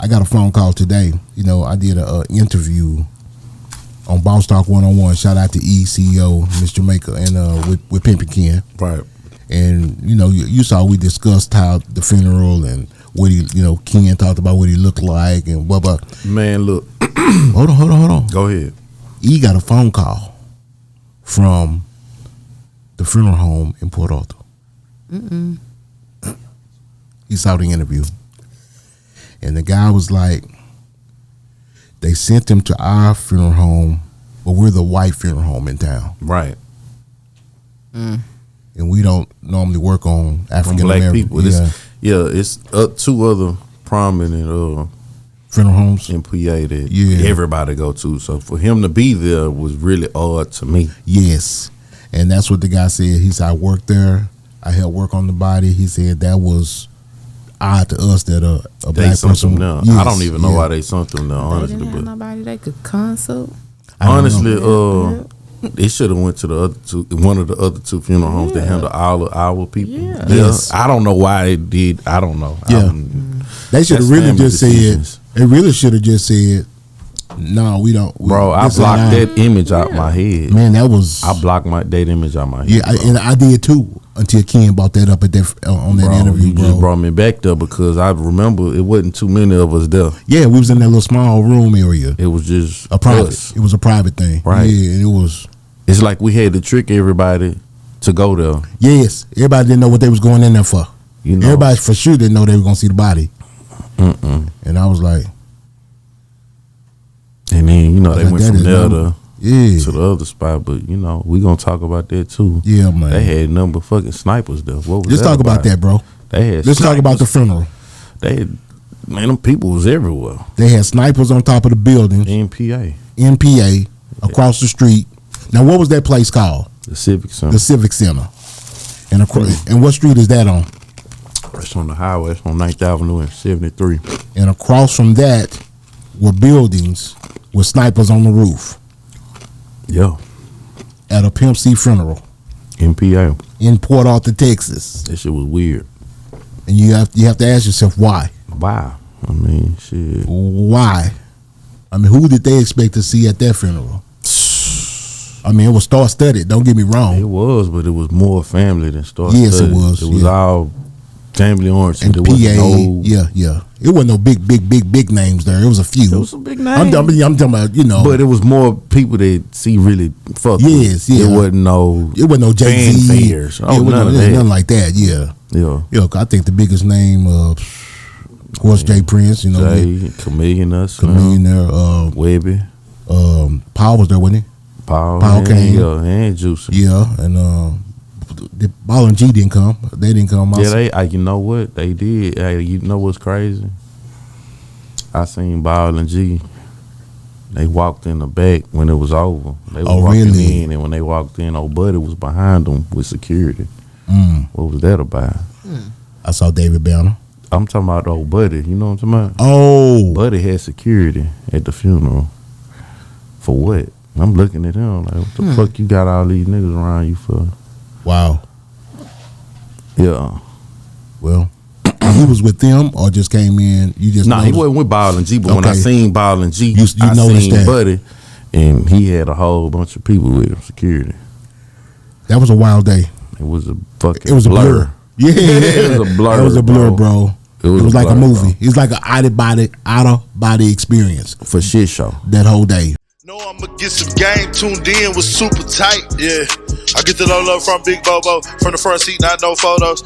I got a phone call today. You know, I did an interview on Boss Talk 101. Shout out to CEO, Miss Jamaica, and with Pimp and Ken. Right. And you know, you saw we discussed how the funeral and what he, you know, Ken talked about what he looked like and blah blah. Man, look. Hold on. Go ahead. He got a phone call from the funeral home in Port Arthur. He saw the interview, and the guy was like, they sent him to our funeral home, but we're the white funeral home in town. Right. And we don't normally work on African black American people. It's two other prominent funeral homes in PA that everybody go to. So for him to be there was really odd to me. Yes. And that's what the guy said. He said, I worked there. I helped work on the body. He said that was odd to us that a black person. Yes, I don't even know why they sent them there, honestly. They didn't have nobody they could consult. Honestly, they should have went to the other two, one of the other two funeral homes that handle all of our people. Yeah. Yes. I don't know why they did. I don't know. Yeah. They should have really just decisions. said. They really should have just said, no, we don't. Bro, I blocked that image out my head. Man, that was. I blocked that image out my head. Yeah, and I did too until Ken brought that up at that on that interview. You just brought me back there because I remember it wasn't too many of us there. Yeah, we was in that little small room area. It was just a private. us. It was a private thing, right? Yeah, and it was. It's like we had to trick everybody to go there. Yes, everybody didn't know what they was going in there for. You know, everybody for sure didn't know they were gonna see the body. And I was like, and then you know they went from there to the other spot, but you know we gonna talk about that too. Yeah, man. They had number fucking snipers there. What was Let's talk about that, bro. They had. Let's talk about the funeral. They had, man, them people was everywhere. They had snipers on top of the buildings. In PA across the street. Now, what was that place called? The Civic Center. The Civic Center. And what street is that on? It's on the highway. It's on 9th Avenue and 73. And across from that were buildings with snipers on the roof. Yeah. At a Pimp C funeral. In PA. In Port Arthur, Texas. That shit was weird. And you have to ask yourself why. Why? I mean, shit. Why? I mean, who did they expect to see at that funeral? I mean, it was star-studded. Don't get me wrong. It was, but it was more family than star-studded. Yes, it was. It was all family oriented. And PA, It wasn't no big names there. It was a few. It was some big names. I'm talking about, you know. But it was more people that see really fuck with. Yes, yeah. It wasn't no Jaye. fanfares. Nothing like that. Yeah. Yeah. I think the biggest name was Jay Prince. You know, Jaye, Chameleon there. Webby. Paul was there, wasn't he? Paul came. Yeah, and Juicy. Yeah, and the Ball&G didn't come. They didn't come. Yeah, you know what they did. Hey, you know what's crazy? I seen Ball&G. They walked in the back when it was over. They was walking in, and when they walked in, old Buddy was behind them with security. What was that about? I saw David Banner. I'm talking about old Buddy. You know what I'm talking about? Oh, Buddy had security at the funeral. For what? I'm looking at him like, what the fuck you got all these niggas around you for? Wow. Yeah. Well, he was with them or just came in? You just he wasn't with Ball&G, but when I seen Ball&G, I noticed seen that. Buddy, and he had a whole bunch of people with him, security. That was a wild day. It was a fucking It was blur. a blur. Yeah. It was a blur. It was a blur, bro. It was like blur, a movie. Bro. It was like an out of body experience. For shit show. That whole day. Know I'ma get some game, tuned in, was super tight, yeah. I get the low from Big Bobo, from the front seat, not no photos.